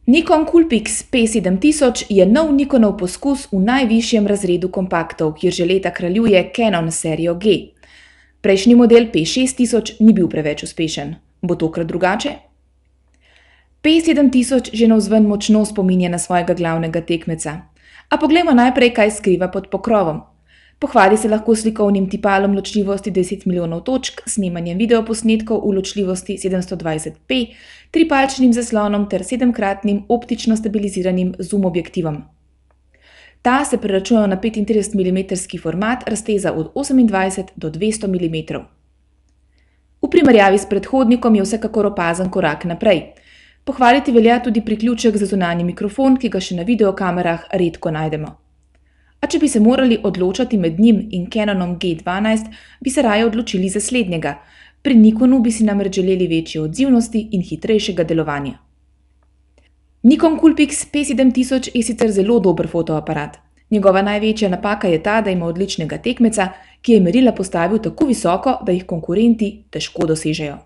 Nikon Coolpix P7000 je nov Nikonov poskus v najvišjem razredu kompaktov, kjer že leta kraljuje Canon s serijo G. Prejšnji model P6000 ni bil preveč uspešen. Bo tokrat drugače? P7000 že navzven močno spominja na svojega glavnega tekmeca. A poglejmo najprej, kaj skriva pod pokrovom. Pohvali se lahko slikovnim tipalom ločljivosti 10 milijonov točk, snemanjem videoposnetkov v ločljivosti 720p, tripalčnim zaslonom ter 7-kratnim optično stabiliziranim zoom objektivom. Ta se preračunajo na 35 mm format razteza od 28 do 200 mm. V primerjavi s predhodnikom je vsekakor opazen korak naprej. Pohvaliti velja tudi priključek za zunanji mikrofon, ki ga še na videokamerah redko najdemo. A če bi se morali odločati med njim in Canonom G12, bi se raje odločili za slednjega. Pri Nikonu bi si namreč želeli večje odzivnosti in hitrejšega delovanja. Nikon Coolpix P7000 je sicer zelo dober fotoaparat. Njegova največja napaka je ta, da ima odličnega tekmeca, ki je merila postavil tako visoko, da jih konkurenti težko dosežejo.